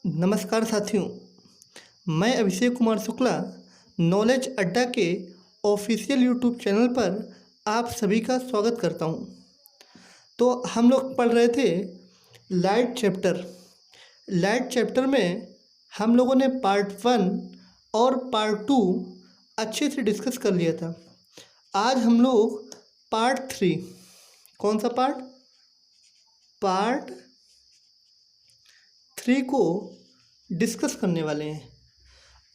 नमस्कार साथियों, मैं अभिषेक कुमार शुक्ला नॉलेज अड्डा के ऑफिशियल यूट्यूब चैनल पर आप सभी का स्वागत करता हूं। तो हम लोग पढ़ रहे थे लाइट चैप्टर में हम लोगों ने पार्ट 1 और पार्ट 2 अच्छे से डिस्कस कर लिया था। आज हम लोग पार्ट 3, कौन सा पार्ट 3 को डिस्कस करने वाले हैं।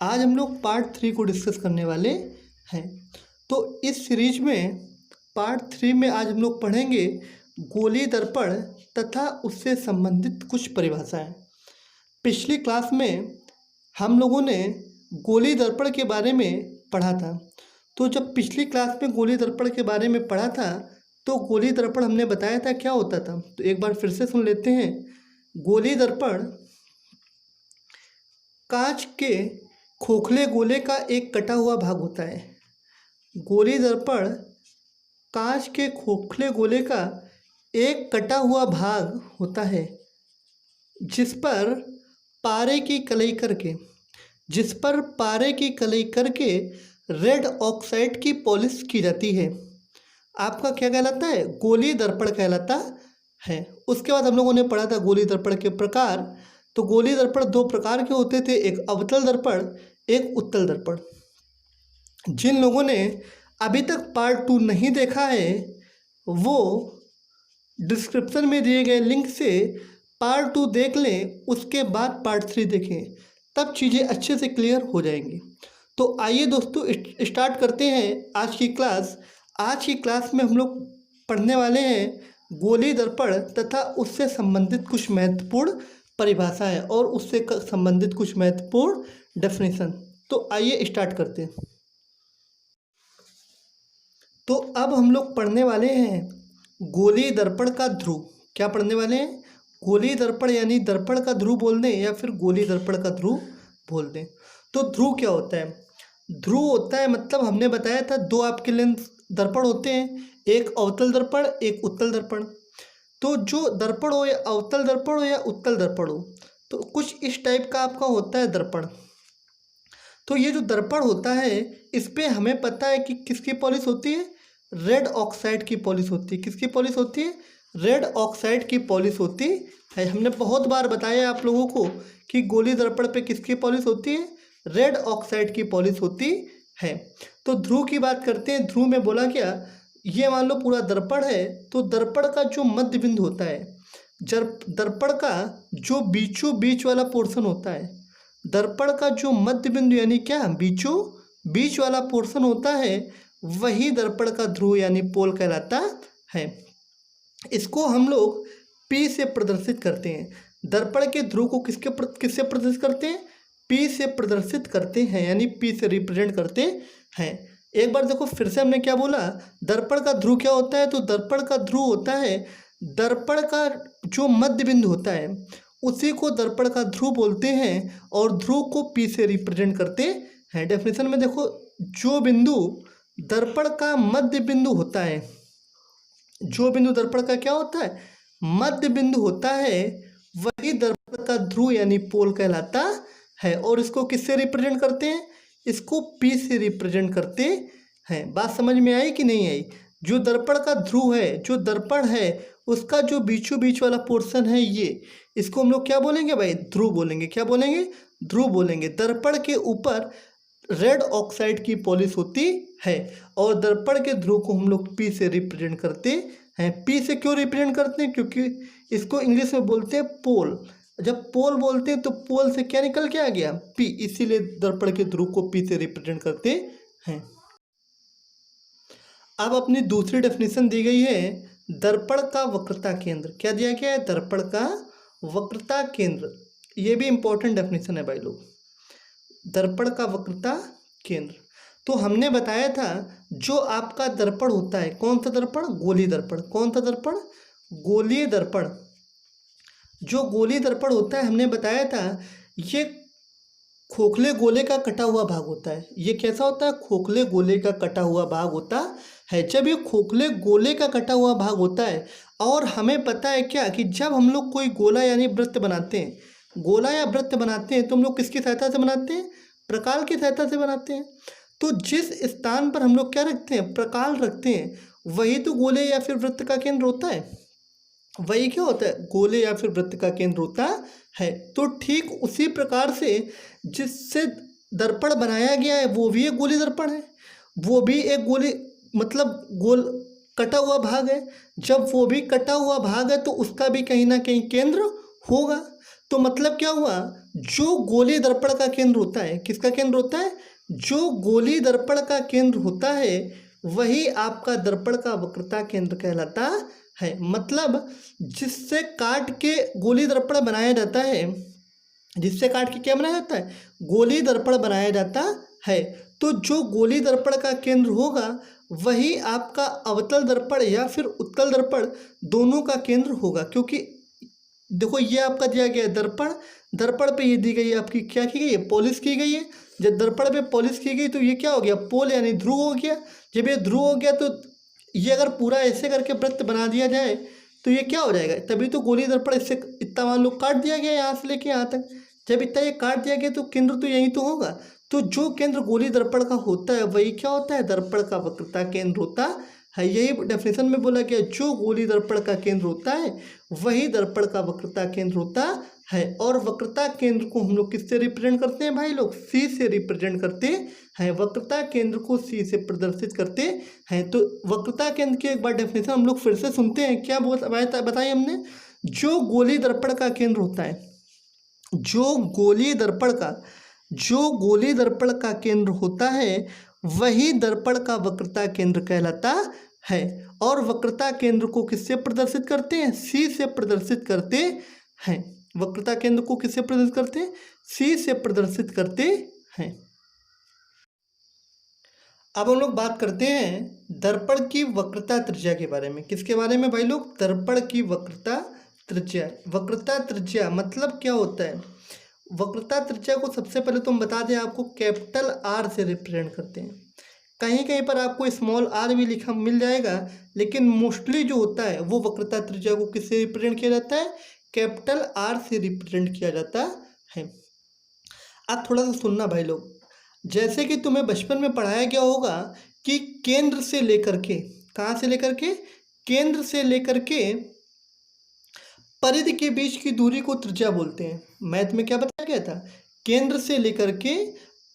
आज हम लोग पार्ट 3 को डिस्कस करने वाले हैं। तो इस सीरीज में पार्ट 3 में आज हम लोग पढ़ेंगे गोली दर्पण तथा उससे संबंधित कुछ परिभाषाएं। पिछली क्लास में हम लोगों ने गोली दर्पण के बारे में पढ़ा था। तो जब पिछली क्लास में गोली दर्पण के बारे में पढ़ा था तो गोली दर्पण हमने बताया था क्या होता था। तो एक बार फिर से सुन लेते हैं। गोली दर्पण कांच के खोखले गोले का एक कटा हुआ भाग होता है। गोली दर्पण कांच के खोखले गोले का एक कटा हुआ भाग होता है जिस पर पारे की कलई करके रेड ऑक्साइड की पॉलिश की जाती है। आपका क्या कहलाता है? गोली दर्पण कहलाता है। उसके बाद हम लोगों ने पढ़ा था गोली दर्पण के प्रकार। तो गोली दर्पण 2 प्रकार के होते थे, एक अवतल दर्पण, एक उत्तल दर्पण। जिन लोगों ने अभी तक पार्ट 2 नहीं देखा है वो डिस्क्रिप्शन में दिए गए लिंक से पार्ट 2 देख लें, उसके बाद पार्ट 3 देखें, तब चीज़ें अच्छे से क्लियर हो जाएंगी। तो आइए दोस्तों स्टार्ट करते हैं आज की क्लास। आज की क्लास में हम लोग पढ़ने वाले हैं गोली दर्पण तथा उससे संबंधित कुछ महत्वपूर्ण परिभाषाएं और उससे संबंधित कुछ महत्वपूर्ण डेफिनेशन। तो आइए स्टार्ट करते हैं। तो अब हम लोग पढ़ने वाले हैं गोली दर्पण का ध्रुव। क्या पढ़ने वाले हैं? गोली दर्पण यानी दर्पण का ध्रुव बोल दें या फिर गोली दर्पण का ध्रुव बोल दें। तो ध्रुव क्या होता है? ध्रुव होता है, मतलब हमने बताया था 2 आपके लेंस दर्पण होते हैं, एक अवतल दर्पण, एक उत्तल दर्पण। तो जो दर्पण हो या अवतल दर्पण हो या उत्तल दर्पण हो, तो कुछ इस टाइप का आपका होता है दर्पण। तो ये जो दर्पण होता है इस पे हमें पता है कि किसकी पॉलिश होती है? रेड ऑक्साइड की पॉलिश होती है। किसकी पॉलिश होती है? रेड ऑक्साइड की पॉलिश होती है। हमने बहुत बार बताया आप लोगों को कि गोली दर्पण पे किसकी पॉलिश होती है? रेड ऑक्साइड की पॉलिश होती है। तो ध्रुव की बात करते हैं। ध्रुव में बोला क्या, ये मान लो पूरा दर्पण है, तो दर्पण का जो मध्य बिंदु होता है, दर्पण का जो बीचों बीच वाला पोर्शन होता है, दर्पण का जो मध्य बिंदु यानी क्या बीचों बीच वाला पोर्शन होता है, वही दर्पण का ध्रुव यानी पोल कहलाता है। इसको हम लोग P से प्रदर्शित करते हैं। दर्पण के ध्रुव को किससे प्रदर्शित करते हैं? P से प्रदर्शित करते हैं, यानी P से रिप्रेजेंट करते हैं। एक बार देखो फिर से हमने क्या बोला, दर्पण का ध्रुव क्या होता है? तो दर्पण का ध्रुव होता है दर्पण का जो मध्य बिंदु होता है उसी को दर्पण का ध्रुव बोलते हैं और ध्रुव को P से रिप्रेजेंट करते हैं। डेफिनेशन में देखो, जो बिंदु दर्पण का मध्य बिंदु होता है, जो बिंदु दर्पण का क्या होता है? मध्य बिंदु होता है, वही दर्पण का ध्रुव यानी पोल कहलाता है। और इसको किससे रिप्रेजेंट करते हैं? इसको P से रिप्रेजेंट करते हैं। बात समझ में आई कि नहीं आई? जो दर्पण का ध्रुव है, जो दर्पण है, उसका जो बीचों बीच वाला पोर्शन है, ये इसको हम लोग क्या बोलेंगे भाई? ध्रुव बोलेंगे। क्या बोलेंगे? ध्रुव बोलेंगे। दर्पण के ऊपर रेड ऑक्साइड की पॉलिश होती है और दर्पण के ध्रुव को हम लोग P से रिप्रेजेंट करते हैं। P से क्यों रिप्रेजेंट करते हैं? क्योंकि इसको इंग्लिश में बोलते हैं पोल। जब पोल बोलते हैं तो पोल से क्या निकल के आ गया? P, इसीलिए दर्पण के ध्रुव को P से रिप्रेजेंट करते हैं। अब अपनी दूसरी डेफिनेशन दी गई है दर्पण का वक्रता केंद्र। क्या दिया गया है? दर्पण का वक्रता केंद्र। ये भी इंपॉर्टेंट डेफिनेशन है भाई लोग, दर्पण का वक्रता केंद्र। तो हमने बताया था जो आपका दर्पण होता है, कौन सा दर्पण? गोली दर्पण। कौन सा दर्पण? गोलीय दर्पण। जो गोली दर्पण होता है हमने बताया था ये खोखले गोले का कटा हुआ भाग होता है। ये कैसा होता है? खोखले गोले का कटा हुआ भाग होता है। जब ये खोखले गोले का कटा हुआ भाग होता है, और हमें पता है क्या कि जब हम लोग कोई गोला यानी वृत्त बनाते हैं गोला या वृत्त बनाते हैं तो हम लोग किसकी सहायता से बनाते हैं? प्रकाल की सहायता से बनाते हैं। तो जिस स्थान पर हम लोग क्या रखते हैं? प्रकाल रखते हैं, वही तो गोले या फिर वृत्त का केंद्र होता है। वही क्या होता है? गोले या फिर वृत्त का केंद्र होता है। तो ठीक उसी प्रकार से जिससे दर्पण बनाया गया है वो भी एक गोली दर्पण है, वो भी एक गोली मतलब गोल कटा हुआ भाग है। जब वो भी कटा हुआ भाग है तो उसका भी कहीं ना कहीं केंद्र होगा। तो मतलब क्या हुआ? जो गोली दर्पण का केंद्र होता है, किसका केंद्र होता है? जो गोली दर्पण का केंद्र होता है वही आपका दर्पण का वक्रता केंद्र कहलाता है। मतलब जिससे काट के गोली दर्पण बनाया जाता है, जिससे काट के क्या बनाया जाता है? गोली दर्पण बनाया जाता है। तो जो गोली दर्पण का केंद्र होगा वही आपका अवतल दर्पण या फिर उत्तल दर्पण दोनों का केंद्र होगा। क्योंकि देखो ये आपका दिया गया है दर्पण, दर्पण पे ये दी गई है आपकी क्या की गई है? पॉलिश की गई है। जब दर्पण पे पॉलिश की गई तो ये क्या हो गया? पोल यानी ध्रुव हो गया। जब ये ध्रुव हो गया तो ये अगर पूरा ऐसे करके वृत्त बना दिया जाए तो ये क्या हो जाएगा? तभी तो गोली दर्पण इससे इतना मान लो काट दिया गया यहाँ से लेके यहाँ तक। जब इतना ये काट दिया गया तो केंद्र तो यही तो होगा। तो जो केंद्र गोली दर्पण का होता है वही क्या होता है? दर्पण का वक्रता केंद्र होता है। यही डेफिनेशन में बोला गया, जो गोली दर्पण का केंद्र होता है वही दर्पण का वक्रता केंद्र होता है। और वक्रता केंद्र को हम लोग किससे रिप्रेजेंट करते हैं भाई लोग? सी से रिप्रेजेंट करते हैं। वक्रता केंद्र को सी से प्रदर्शित करते हैं। तो वक्रता केंद्र की एक बार डेफिनेशन हम लोग फिर से सुनते हैं। क्या बताई हमने? जो गोली दर्पण का केंद्र होता है, जो गोली दर्पण का केंद्र होता है वही दर्पण का वक्रता केंद्र कहलाता है। और वक्रता केंद्र को किससे प्रदर्शित करते हैं? सी से प्रदर्शित करते हैं। वक्रता केंद्र को किससे प्रदर्शित करते हैं? सी से प्रदर्शित करते हैं। अब हम लोग बात करते हैं दर्पण की वक्रता त्रिज्या के बारे में। किसके बारे में भाई लोग? दर्पण की वक्रता त्रिज्या। वक्रता त्रिज्या मतलब क्या होता है? वक्रता त्रिज्या को सबसे पहले तो हम बता दें आपको, कैपिटल आर से रिप्रेजेंट करते हैं। कहीं कहीं पर आपको स्मॉल आर भी लिखा मिल जाएगा, लेकिन मोस्टली जो होता है वो वक्रता त्रिज्या को किससे रिप्रेजेंट किया जाता है? कैपिटल आर से रिप्रेजेंट किया जाता है। अब थोड़ा सा सुनना भाई लोग, जैसे कि तुम्हें बचपन में पढ़ाया गया होगा कि केंद्र से लेकर के, कहाँ से लेकर के? केंद्र से लेकर के परिधि के बीच की दूरी को त्रिज्या बोलते हैं। मैथ में क्या बताया गया था? केंद्र से लेकर के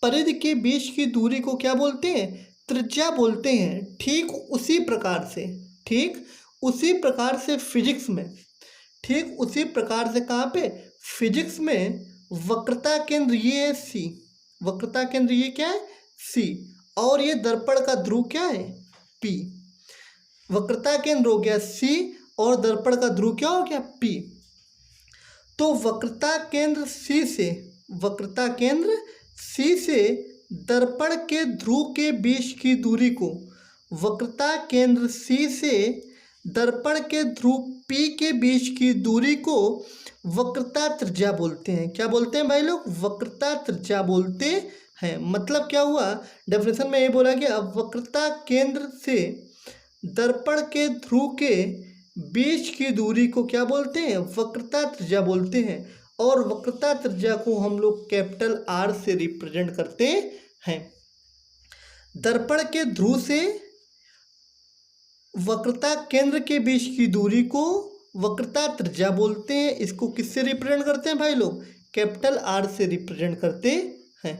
परिधि के बीच की दूरी को क्या बोलते हैं? त्रिज्या बोलते हैं। ठीक उसी प्रकार से फिजिक्स में, ठीक उसी प्रकार से कहाँ पे? फिजिक्स में वक्रता केंद्र ये है सी। वक्रता केंद्र ये क्या है? सी। और ये दर्पण का ध्रुव क्या है? पी। वक्रता केंद्र हो गया सी और दर्पण का ध्रुव क्या हो गया? पी। तो वक्रता केंद्र सी से दर्पण के ध्रुव के बीच की दूरी को, वक्रता केंद्र सी से दर्पण के ध्रुव पी के बीच की दूरी को वक्रता त्रिज्या बोलते हैं। क्या बोलते हैं भाई लोग? वक्रता त्रिज्या बोलते हैं। मतलब क्या हुआ? डेफिनेशन में ये बोला गया, वक्रता केंद्र से दर्पण के ध्रुव के बीच की दूरी को क्या बोलते हैं? वक्रता त्रिज्या बोलते हैं। और वक्रता त्रिज्या को हम लोग कैपिटल आर से रिप्रेजेंट करते हैं। दर्पण के ध्रुव से वक्रता केंद्र के बीच की दूरी को वक्रता त्रिज्या बोलते हैं। इसको किससे रिप्रेजेंट करते हैं भाई लोग? कैपिटल आर से रिप्रेजेंट करते हैं।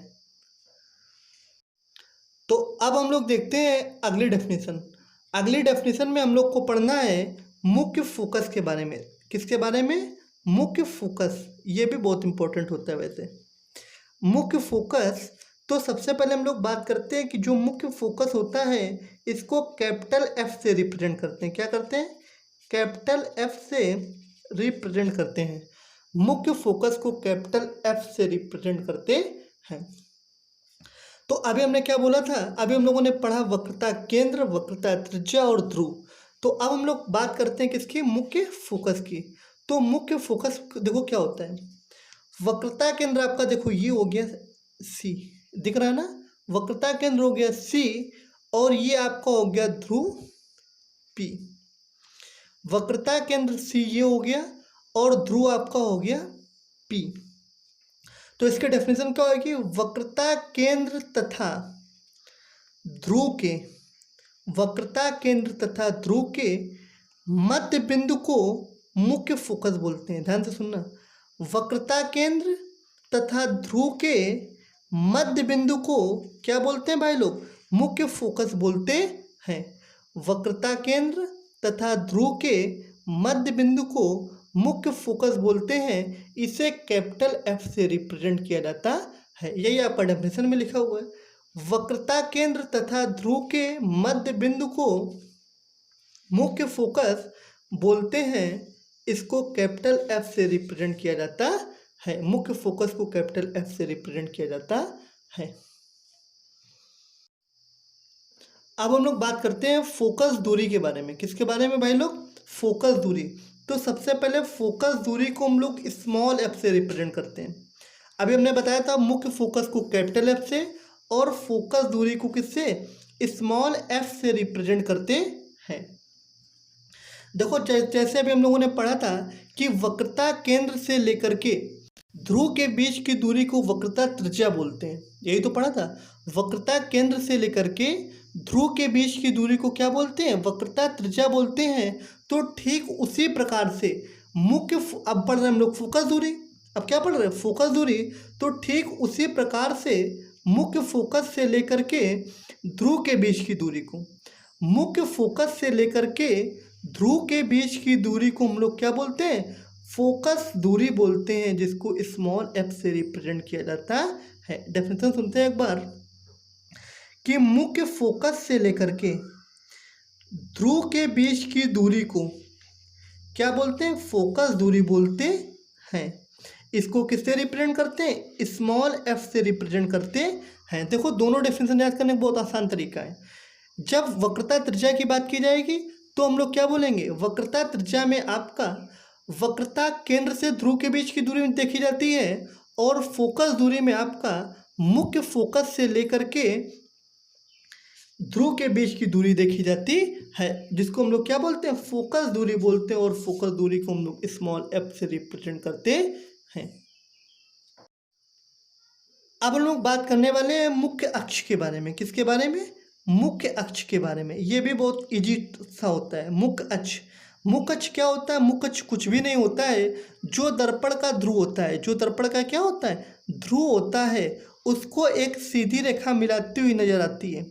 तो अब हम लोग देखते हैं अगली डेफिनेशन। अगली डेफिनेशन में हम लोग को पढ़ना है मुख्य फोकस के बारे में। किसके बारे में? मुख्य फोकस। ये भी बहुत इंपॉर्टेंट होता है वैसे। मुख्य फोकस, तो सबसे पहले हम लोग बात करते हैं कि जो मुख्य फोकस होता है इसको कैपिटल एफ से रिप्रेजेंट करते हैं। क्या करते हैं? कैपिटल एफ से रिप्रेजेंट करते हैं। मुख्य फोकस को कैपिटल एफ से रिप्रेजेंट करते हैं। तो अभी हमने क्या बोला था? अभी हम लोगों ने पढ़ा वक्रता केंद्र, वक्रता त्रिज्या और ध्रुव। तो अब हम लोग बात करते हैं किसकी? मुख्य फोकस की। तो मुख्य फोकस देखो क्या होता है। वक्रता केंद्र आपका देखो ये हो गया सी, दिख रहा है ना? वक्रता केंद्र हो गया सी और ये आपका हो गया ध्रुव पी। वक्रता केंद्र सी ये हो गया और ध्रुव आपका हो गया पी। तो इसके डेफिनेशन क्या होगी, वक्रता केंद्र तथा ध्रुव के, वक्रता केंद्र तथा ध्रुव के मध्य बिंदु को मुख्य फोकस बोलते हैं। ध्यान से सुनना, वक्रता केंद्र तथा ध्रुव के मध्य बिंदु को क्या बोलते हैं भाई लोग, मुख्य फोकस बोलते हैं। वक्रता केंद्र तथा ध्रुव के मध्य बिंदु को मुख्य फोकस बोलते हैं। इसे कैपिटल एफ से रिप्रेजेंट किया जाता है। यही आपका डेफिनेशन में लिखा हुआ है। वक्रता केंद्र तथा ध्रुव के मध्य बिंदु को मुख्य फोकस बोलते हैं। इसको कैपिटल एफ से रिप्रेजेंट किया जाता है। मुख्य फोकस को कैपिटल एफ से रिप्रेजेंट किया जाता है। अब हम लोग बात करते हैं फोकस दूरी के बारे में। किसके बारे में भाई लोग, फोकस दूरी। तो सबसे पहले फोकस दूरी को हम लोग स्मॉल एफ से रिप्रेजेंट करते हैं। अभी हमने बताया था मुख्य फोकस को कैपिटल एफ से और फोकस दूरी को किससे, स्मॉल एफ से रिप्रेजेंट करते हैं। देखो जैसे अभी हम लोगों ने पढ़ा था कि वक्रता केंद्र से लेकर के ध्रुव के बीच की दूरी को वक्रता त्रिज्या बोलते हैं। यही तो पढ़ा था, वक्रता केंद्र से लेकर के ध्रुव के बीच की दूरी को क्या बोलते हैं, वक्रता त्रिज्या बोलते हैं। तो ठीक उसी प्रकार से मुख्य, अब पढ़ रहे हम लोग फोकस दूरी, अब क्या पढ़ रहे हैं, फोकस दूरी। तो ठीक उसी प्रकार से मुख्य फोकस से लेकर के ध्रुव के बीच की दूरी को, मुख्य फोकस से लेकर के ध्रुव के बीच की दूरी को हम लोग क्या बोलते हैं, फोकस दूरी बोलते हैं, जिसको स्मॉल एफ से रिप्रेजेंट किया जाता है। डेफिनेशन सुनते हैं एक बार कि मुख्य फोकस से लेकर के ध्रुव के बीच की दूरी को क्या बोलते हैं, फोकस दूरी बोलते हैं। इसको किससे रिप्रेजेंट करते हैं, स्मॉल एफ से रिप्रेजेंट करते हैं। देखो दोनों डेफिनेशन याद करने का बहुत आसान तरीका है। जब वक्रता त्रिज्या की बात की जाएगी तो हम लोग क्या बोलेंगे, वक्रता त्रिज्या में आपका वक्रता केंद्र से ध्रुव के बीच की दूरी देखी जाती है और फोकस दूरी में आपका मुख्य फोकस से लेकर के ध्रुव के बीच की दूरी देखी जाती है, जिसको हम लोग क्या बोलते हैं, फोकस दूरी बोलते हैं। और फोकस दूरी को हम लोग स्मॉल एफ से रिप्रेजेंट करते हैं। अब हम लोग बात करने वाले हैं मुख्य अक्ष के बारे में। किसके बारे में, मुख्य अक्ष के बारे में। ये भी बहुत इजी सा होता है। मुख्य अक्ष, मुख्य अक्ष क्या होता है, मुख्य अक्ष कुछ भी नहीं होता है, जो दर्पण का ध्रुव होता है, जो दर्पण का क्या होता है, ध्रुव होता है, उसको एक सीधी रेखा मिलाती हुई नजर आती है।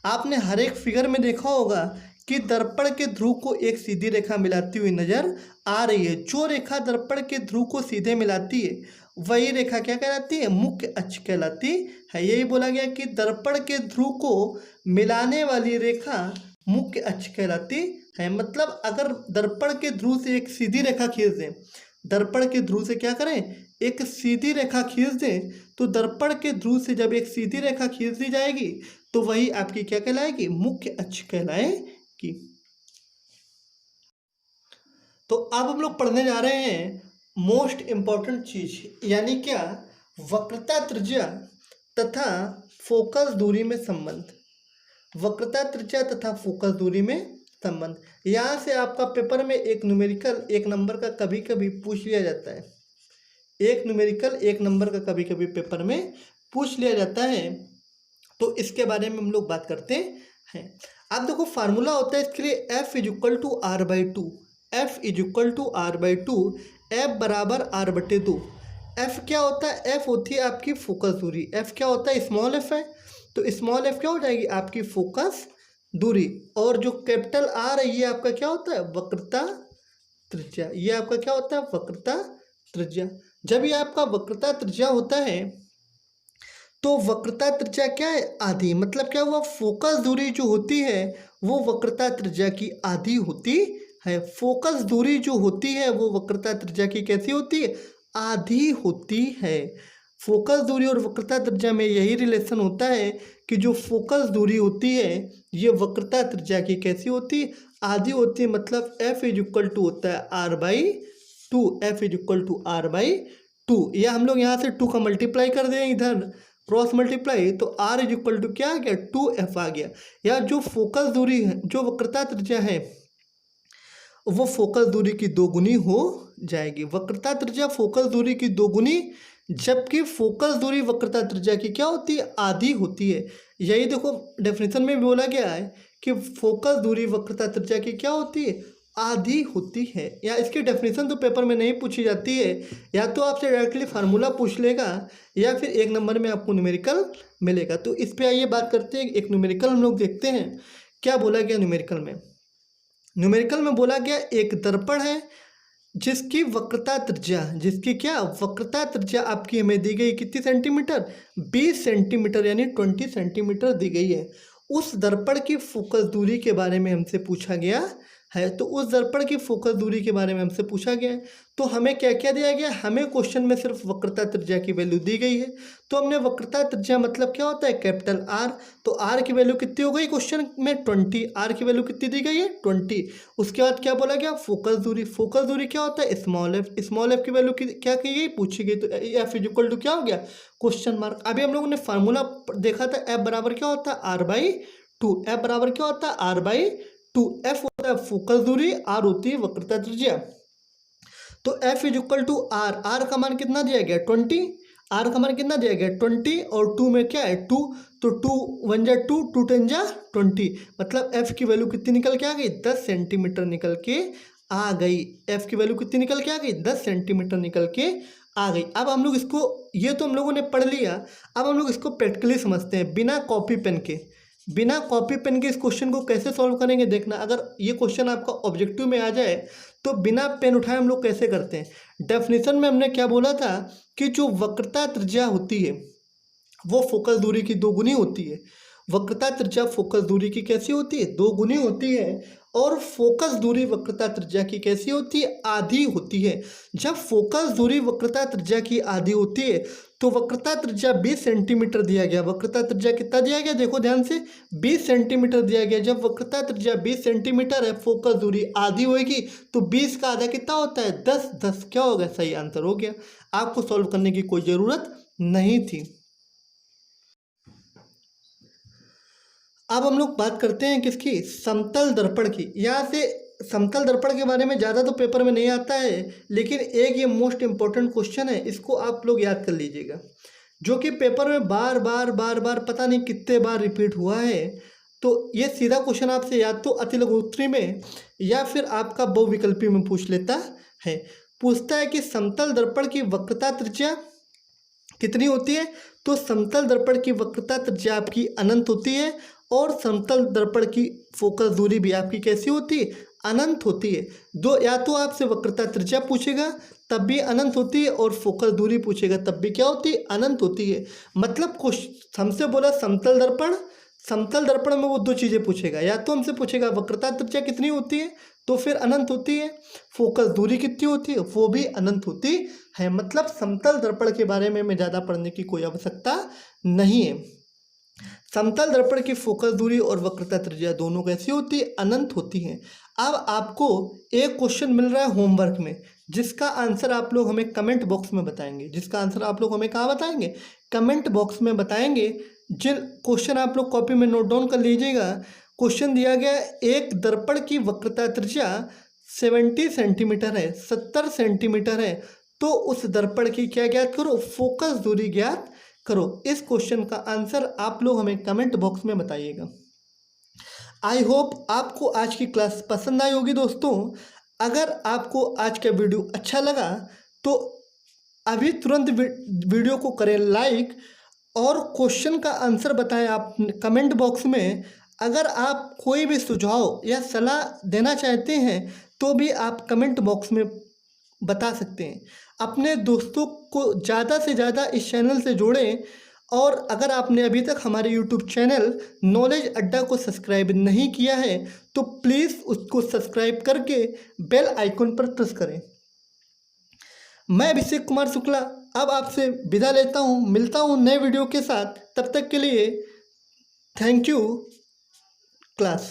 आपने हर एक फिगर में देखा होगा कि दर्पण के ध्रुव को एक सीधी रेखा मिलाती हुई नजर आ रही है। जो रेखा दर्पण के ध्रुव को सीधे मिलाती है वही रेखा क्या कहलाती है, मुख्य अक्ष कहलाती है। यही बोला गया कि दर्पण के ध्रुव को मिलाने वाली रेखा मुख्य अक्ष कहलाती है। मतलब अगर दर्पण के ध्रुव से एक सीधी रेखा खींच दें, दर्पण के ध्रुव से क्या करें, एक सीधी रेखा खींच दें, तो दर्पण के ध्रुव से जब एक सीधी रेखा खींच दी जाएगी तो वही आपकी क्या कहलाएगी, मुख्य अक्ष कहलाएगी। तो अब हम लोग पढ़ने जा रहे हैं मोस्ट इम्पॉर्टेंट चीज, यानी क्या, वक्रता त्रिज्या तथा फोकस दूरी में संबंध। वक्रता त्रिज्या तथा फोकस दूरी में संबंध। यहाँ से आपका पेपर में एक न्यूमेरिकल 1 नंबर का कभी कभी पूछ लिया जाता है। एक न्यूमेरिकल 1 नंबर का कभी कभी पेपर में पूछ लिया जाता है। तो इसके बारे में हम लोग बात करते हैं। अब देखो फार्मूला होता है इसके लिए, F = R/2। F = R/2, F बराबर R/2। F क्या होता है, F होती है आपकी फोकस दूरी। F क्या होता है, स्मॉल एफ है, तो स्मॉल एफ क्या हो जाएगी, आपकी फोकस दूरी। और जो कैपिटल R है ये आपका क्या होता है, वक्रता त्रिज्या। ये आपका क्या होता है, वक्रता त्रिज्या। जब ये आपका वक्रता त्रिज्या होता है तो वक्रता त्रिज्या क्या है, आधी। मतलब क्या हुआ, फोकस दूरी जो होती है वो वक्रता त्रिज्या की आधी होती है। फोकस दूरी जो होती है वो वक्रता त्रिज्या की कैसी होती है, आधी होती है। फोकस दूरी और वक्रता त्रिज्या में यही रिलेशन होता है कि जो फोकस दूरी होती है ये वक्रता त्रिज्या की कैसी होती है, आधी होती है। मतलब F = होता है R/2। F = R/2। या हम लोग यहाँ से 2 का मल्टीप्लाई कर दें, इधर क्रॉस मल्टीप्लाई, तो R = क्या आ गया, 2F आ गया। या जो फोकस दूरी है, जो वक्रता त्रिज्या है, वो फोकस दूरी की 2 गुनी हो जाएगी। वक्रता त्रिज्या फोकस दूरी की 2 गुनी जबकि फोकस दूरी वक्रता त्रिज्या की क्या होती है, आधी होती है। यही देखो डेफिनेशन में भी बोला गया है कि फोकस दूरी वक्रता त्रिज्या की क्या होती है, आधी होती है। या इसकी डेफिनेशन तो पेपर में नहीं पूछी जाती है, या तो आपसे डायरेक्टली फार्मूला पूछ लेगा या फिर 1 नंबर में आपको न्यूमेरिकल मिलेगा। तो इस पे आइए बात करते हैं, एक न्यूमेरिकल हम लोग देखते हैं क्या बोला गया न्यूमेरिकल में। न्यूमेरिकल में बोला गया एक दर्पण है जिसकी वक्रता त्रिज्या, जिसकी क्या वक्रता त्रिज्या आपकी हमें दी गई कितनी सेंटीमीटर, 20 सेंटीमीटर यानी 20 सेंटीमीटर दी गई है। उस दर्पण की फोकस दूरी के बारे में हमसे पूछा गया है। तो उस दर्पण की फोकस दूरी के बारे में हमसे पूछा गया है। तो हमें क्या क्या दिया गया, हमें क्वेश्चन में सिर्फ वक्रता त्रिज्या की वैल्यू दी गई है। तो हमने वक्रता त्रिज्या मतलब क्या होता है, कैपिटल आर। तो आर की वैल्यू कितनी हो गई क्वेश्चन में, 20। आर की वैल्यू कितनी दी गई है, 20। उसके बाद क्या बोला गया, फोकस दूरी। फोकस दूरी क्या होता है, स्मॉल एफ। स्मॉल एफ की वैल्यू क्या की गई, पूछी गई। तो एफ इज इक्वल टू क्या हो गया, क्वेश्चन मार्क। अभी हम लोगों ने फार्मूला देखा था, एफ बराबर क्या होता है, r/2। एफ बराबर क्या होता है, r/2। एफ होता है फोकस दूरी, आर होती है वक्रता त्रिज्या। तो F is equal to R. R का मान कितना दिया गया, 20। आर का मान कितना दिया गया, 20। और 2 में क्या है, 2। तो 2 1 जा 2, 2 10 जा 20। मतलब एफ की वैल्यू कितनी निकल के आ गई, 10 सेंटीमीटर निकल के आ गई। एफ की वैल्यू कितनी निकल के आ गई, 10 सेंटीमीटर निकल के आ गई। अब हम लोग इसको, ये तो हम लोगों ने पढ़ लिया, अब हम लोग इसको प्रैक्टिकली समझते हैं बिना कॉपी पेन के। बिना कॉपी पेन के इस क्वेश्चन को कैसे सॉल्व करेंगे, देखना। अगर ये क्वेश्चन आपका ऑब्जेक्टिव में आ जाए तो बिना पेन उठाए हम लोग कैसे करते हैं। डेफिनेशन में हमने क्या बोला था कि जो वक्रता त्रिज्या होती है वो फोकस दूरी की 2 गुनी होती है। वक्रता त्रिज्या फोकस दूरी की कैसी होती है, 2 गुनी होती है। और फोकस दूरी वक्रता त्रिज्या की कैसी होती है, आधी होती है। जब फोकस दूरी वक्रता त्रिज्या की आधी होती है तो वक्रता त्रिज्या 20 सेंटीमीटर दिया गया। वक्रता त्रिज्या कितना दिया गया, देखो ध्यान से, 20 सेंटीमीटर दिया गया। जब वक्रता त्रिज्या 20 सेंटीमीटर है, फोकस दूरी आधी होगी, तो 20 का आधा कितना होता है, 10। 10 क्या होगा, सही आंसर हो गया। आपको सॉल्व करने की कोई ज़रूरत नहीं थी। अब हम लोग बात करते हैं किसकी, समतल दर्पण की। यहाँ से समतल दर्पण के बारे में ज़्यादा तो पेपर में नहीं आता है, लेकिन एक ये मोस्ट इम्पोर्टेंट क्वेश्चन है, इसको आप लोग याद कर लीजिएगा, जो कि पेपर में बार बार पता नहीं कितने बार रिपीट हुआ है। तो ये सीधा क्वेश्चन आपसे या तो अतिलघुत्तरी में या फिर आपका बहुविकल्पी में पूछ लेता है। पूछता है कि समतल दर्पण की वक्रता त्रिज्या कितनी होती है। तो समतल दर्पण की वक्रता त्रिज्या आपकी अनंत होती है, और समतल दर्पण की फोकस दूरी भी आपकी कैसी होती है, अनंत होती है। दो, या तो आपसे वक्रता त्रिज्या पूछेगा तब भी अनंत होती है, और फोकस दूरी पूछेगा तब भी क्या होती है, अनंत होती है। मतलब हमसे बोला समतल दर्पण, समतल दर्पण में वो 2 चीज़ें पूछेगा, या तो हमसे पूछेगा वक्रता त्रिज्या कितनी होती है, तो फिर अनंत होती है। फोकस दूरी कितनी होती है, वो भी अनंत होती है। मतलब समतल दर्पण के बारे में हमें ज़्यादा पढ़ने की कोई आवश्यकता नहीं है। समतल दर्पण की फोकस दूरी और वक्रता त्रिज्या दोनों कैसी होती है, अनंत होती हैं। अब आपको एक क्वेश्चन मिल रहा है होमवर्क में, जिसका आंसर आप लोग हमें कमेंट बॉक्स में बताएंगे। जिसका आंसर आप लोग हमें कहाँ बताएंगे, कमेंट बॉक्स में बताएंगे। जिन क्वेश्चन आप लोग कॉपी में नोट डाउन कर लीजिएगा। क्वेश्चन दिया गया, एक दर्पण की वक्रता त्रिज्या 70 सेंटीमीटर है, 70 सेंटीमीटर है, तो उस दर्पण की क्या ज्ञात करो, फोकस दूरी ज्ञात करो। इस क्वेश्चन का आंसर आप लोग हमें कमेंट बॉक्स में बताइएगा। आई होप आपको आज की क्लास पसंद आई होगी दोस्तों। अगर आपको आज का वीडियो अच्छा लगा तो अभी तुरंत वीडियो को करें लाइक, और क्वेश्चन का आंसर बताएं आप कमेंट बॉक्स में। अगर आप कोई भी सुझाव या सलाह देना चाहते हैं तो भी आप कमेंट बॉक्स में बता सकते हैं। अपने दोस्तों को ज़्यादा से ज़्यादा इस चैनल से जोड़ें, और अगर आपने अभी तक हमारे यूट्यूब चैनल नॉलेज अड्डा को सब्सक्राइब नहीं किया है तो प्लीज़ उसको सब्सक्राइब करके बेल आइकन पर प्रेस करें। मैं अभिषेक कुमार शुक्ला अब आपसे विदा लेता हूँ, मिलता हूँ नए वीडियो के साथ। तब तक के लिए थैंक यू क्लास।